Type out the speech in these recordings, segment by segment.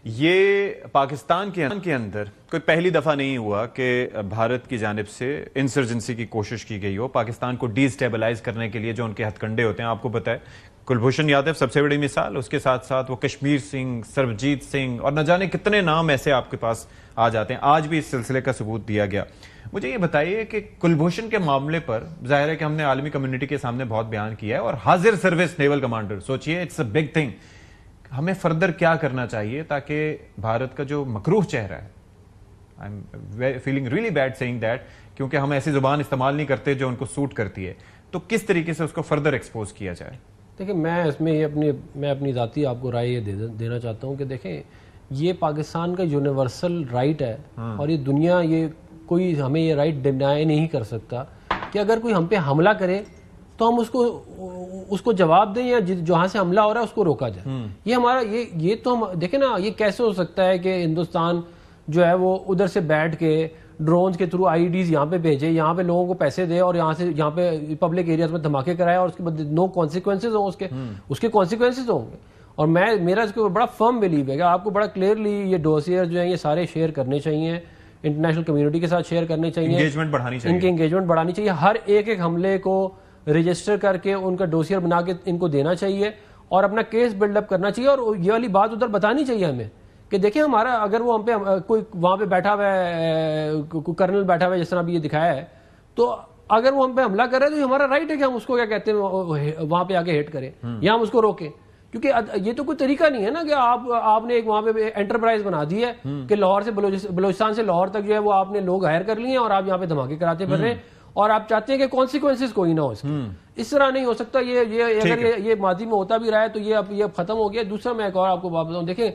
یہ پاکستان کے اندر کوئی پہلی دفعہ نہیں ہوا کہ بھارت کی جانب سے انسرجنسی کی کوشش کی گئی ہو پاکستان کو ڈی اسٹیبلائز کرنے کے لیے جو ان کے ہتھ کنڈے ہوتے ہیں. آپ کو پتہ ہے کلبھوشن یادو سب سے بڑی مثال, اس کے ساتھ ساتھ وہ کشمیر سنگھ, سربجیت سنگھ اور نہ جانے کتنے نام ایسے آپ کے پاس آ جاتے ہیں. آج بھی اس سلسلے کا ثبوت دیا گیا. مجھے یہ بتائیے کہ کلبھوشن کے معاملے پر ظاہر ہے کہ ہم نے عالمی کمیونٹی کے سامنے بہت بیان کیا ہے, اور حاضر سروس نیول کمانڈر, سوچئے اٹس اے بگ تھنگ. ہمیں فردر کیا کرنا چاہیے تاکہ بھارت کا جو مکروہ چہرہ ہے, I am feeling really bad seeing that, کیونکہ ہم ایسی زبان استعمال نہیں کرتے جو ان کو سوٹ کرتی ہے, تو کس طریقے سے اس کو فردر ایکسپوز کیا جائے؟ دیکھیں میں اس میں میں اپنی ذاتی آپ کو رائے یہ دینا چاہتا ہوں کہ دیکھیں یہ پاکستان کا یونیورسل رائٹ ہے, اور یہ دنیا یہ کوئی ہمیں یہ رائٹ ڈینائی نہیں کر سکتا کہ اگر کوئی ہم پہ حملہ کرے تو ہم اس کو جواب دیں, یا جہاں سے حملہ ہو رہا ہے اس کو روکا جائے. یہ ہمارا یہ تو ہم دیکھیں نا, یہ کیسے ہو سکتا ہے کہ ہندوستان جو ہے وہ ادھر سے بیٹھ کے ڈرونز کے تھرو آئی ڈیز یہاں پہ بھیجے, یہاں پہ لوگوں کو پیسے دے, اور یہاں پہ پبلک ایریاز میں دھماکے کرائے, اور اس کے بعد نو کانسیکوینسز ہوں, اس کے کانسیکوینسز ہوں گے. اور میرا اس کے بڑا فرم بلیو ہے کہ آپ کو بڑا کلیئرلی یہ ڈوسیئر جو ہیں یہ سارے شیئر کرنے چاہیے, انٹرنیشنل کمیونٹی کے ساتھ شیئر کرنے چاہیے, ان کی انگیجمنٹ بڑھانی چاہیے, ہر ایک حملے کو رجسٹر کر کے ان کا ڈوسیئر بنا کے ان کو دینا چاہیے, اور اپنا کیس بلڈ اپ کرنا چاہیے. اور یہ والی بات ادھر بتانی چاہیے ہمیں کہ دیکھیں ہمارا اگر وہ ہم پہ کوئی وہاں پہ بیٹھا ہوا ہے, کوئی کرنل بیٹھا ہوا ہے جس طرح بھی یہ دکھایا ہے, تو اگر وہ ہم پہ حملہ کر رہے ہیں تو ہمارا رائٹ ہے کہ ہم اس کو کیا کہتے ہیں وہاں پہ آ کے ہیٹ کریں یا ہم اس کو روکیں. کیونکہ یہ تو کوئی طریقہ نہیں ہے نا کہ آپ نے ایک وہاں پہ انٹرپرائز بنا دی ہے کہ لاہور سے بلوچستان سے لاہور تک جو ہے وہ آپ نے لوگ ہائر کر لیے ہیں, اور آپ یہاں پہ دھماکے کراتے پھر رہے ہیں, اور آپ چاہتے ہیں کہ کانسیکوینسز کوئی نہ ہو اس کی. اس طرح نہیں ہو سکتا. یہ اگر یہ ماضی میں ہوتا بھی رہا ہے تو یہ اب یہ ختم ہو گیا. دوسرا میں ایک اور آپ کو بات بتاؤں, دیکھیں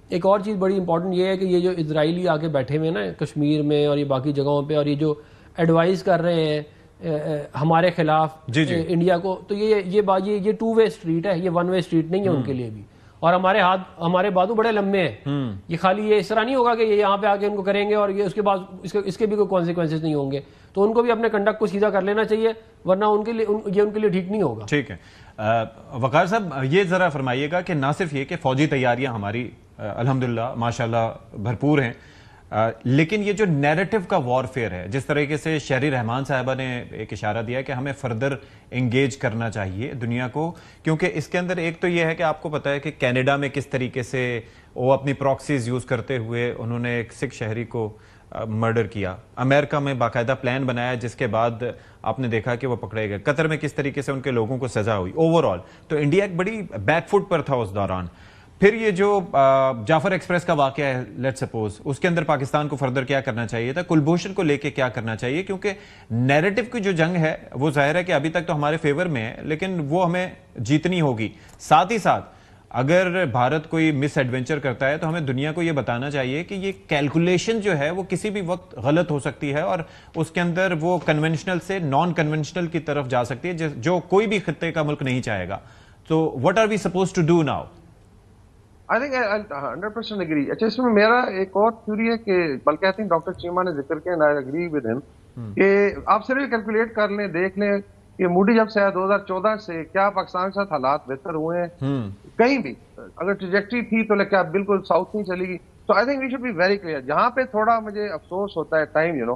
ایک اور چیز بڑی امپورٹنٹ یہ ہے کہ یہ جو اسرائیلی آ کے بیٹھے ہوئے نا کشمیر میں اور یہ باقی جگہوں پہ, اور یہ جو ایڈوائز کر رہے ہیں ہمارے خلاف انڈیا کو, تو یہ ٹو وے اسٹریٹ ہے, یہ ون وے اسٹریٹ نہیں ہے ان کے لیے بھی. اور ہمارے بازو بڑے لمبے ہیں. یہ خالی یہ اس طرح نہیں ہوگا کہ یہ یہاں پہ آ کے ان کو کریں گے اور یہ اس کے بعد اس کے بھی کوئی کانسیکوینسز نہیں ہوں گے. تو ان کو بھی اپنے کنڈکٹ کو سیدھا کر لینا چاہیے, ورنہ ان کے لیے ٹھیک نہیں ہوگا. ٹھیک ہے وقار صاحب, یہ ذرا فرمائیے گا کہ نہ صرف یہ کہ فوجی تیاریاں ہماری الحمدللہ ماشاءاللہ بھرپور ہیں, لیکن یہ جو نیریٹو کا وارفیئر ہے, جس طریقے سے شہری رحمان صاحبہ نے ایک اشارہ دیا کہ ہمیں فردر انگیج کرنا چاہیے دنیا کو, کیونکہ اس کے اندر ایک تو یہ ہے کہ آپ کو پتہ ہے کہ کینیڈا میں کس طریقے سے وہ اپنی پراکسیز یوز کرتے ہوئے انہوں نے ایک سکھ شہری کو مرڈر کیا, امریکہ میں باقاعدہ پلان بنایا جس کے بعد آپ نے دیکھا کہ وہ پکڑے گئے, قطر میں کس طریقے سے ان کے لوگوں کو سزا ہوئی. اوورآل تو انڈیا ایک بڑی بیک فٹ پر تھا اس دوران. پھر یہ جو جعفر ایکسپریس کا واقعہ ہے لیٹ سپوز, اس کے اندر پاکستان کو فردر کیا کرنا چاہیے تھا, کلبھوشن کو لے کے کیا کرنا چاہیے, کیونکہ نیریٹو کی جو جنگ ہے وہ ظاہر ہے کہ ابھی تک تو ہمارے فیور میں ہے, لیکن وہ ہمیں جیتنی ہوگی. ساتھ ہی ساتھ اگر بھارت کوئی مس ایڈونچر کرتا ہے تو ہمیں دنیا کو یہ بتانا چاہیے کہ یہ کیلکولیشن جو ہے وہ کسی بھی وقت غلط ہو سکتی ہے, اور اس کے اندر وہ کنونشنل سے نان کنونشنل کی طرف جا سکتی ہے, جو کوئی بھی خطے کا ملک نہیں چاہے گا. تو what are we suppose to do now? I think I 100% agree. اچھا اس میں میرا ایک اور تھیوری ہے کہ بلکہ آئی تھنک ڈاکٹر چیما نے ذکر کیا, I agree with him, کہ آپ صرف کیلکولیٹ کر لیں, دیکھ لیں کہ موڈی جب سے 2014 سے کیا پاکستان کے ساتھ حالات بہتر ہوئے ہیں, کہیں بھی اگر ٹریجیکٹری تھی تو کیا بالکل ساؤتھ نہیں چلی گئی. تو I think we should be very clear. جہاں پہ تھوڑا مجھے افسوس ہوتا ہے ٹائم,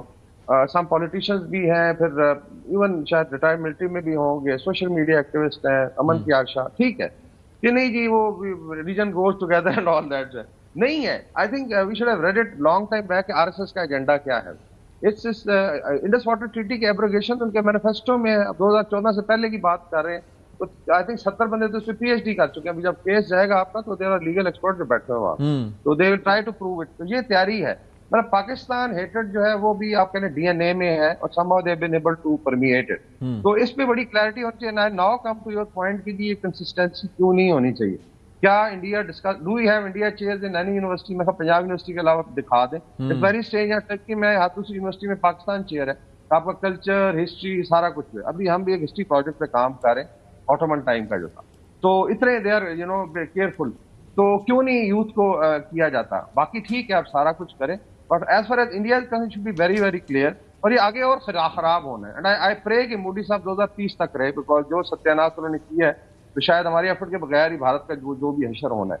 سم پولیٹیشینز بھی ہیں, پھر ایون شاید ریٹائرڈ ملٹری میں بھی ہوں گے, سوشل میڈیا ایکٹیوسٹ ہیں, امن کیار شاہ, ٹھیک ہے کہ نہیں جی وہ region goes together and all that نہیں ہے. I think we should have read it long time back کہ آر ایس ایس کا ایجنڈا کیا ہے. اٹس انڈس واٹر ٹریٹی کی ایبروگیشن ان کے مینیفیسٹو میں 2014 سے پہلے کی بات کر رہے ہیں, تو آئی تھنک 70 بندے تو اس پہ پی ایچ ڈی کر چکے ہیں. جب کیس جائے گا آپ کا تو دیر آر لیگل ایکسپرٹ جو بیٹھے ہوا, تو they will try to prove it. تو یہ تیاری ہے. مطلب پاکستان ہیٹڈ جو ہے وہ بھی آپ کہنے ڈی این اے میں ہے, اور somehow they have been able to permeate it. تو اس پہ بڑی کلیئرٹی ہوتی ہے. now come to your point کہ یہ کنسسٹنسی کیوں نہیں ہونی چاہیے. کیا India do we have India chairs in any university? میں پنجاب یونیورسٹی کے علاوہ دکھا دیں. اٹس ویری اسٹرینج کہ میں ہاتھوسی یونیورسٹی میں پاکستان چیئر ہے, آپ کا کلچر ہسٹری سارا کچھ ہے. ابھی ہم بھی ایک ہسٹری پروجیکٹ پہ کام کر رہے ہیں, آٹومن ٹائم کا جو تھا, تو اتنے دے آر کیئرفل. تو کیوں نہیں یوتھ کو کیا جاتا؟ باقی ٹھیک ہے آپ سارا کچھ کریں, but as far as India should be very very clear. اور یہ آگے اور خراب ہونا ہے. اینڈ آئی پرے کہ مودی صاحب 2030 تک رہے, بیکاز جو ستیہ ناش انہوں نے کیا ہے تو شاید ہماری ایفرٹ کے بغیر ہی بھارت کا جو بھی حشر ہونا ہے.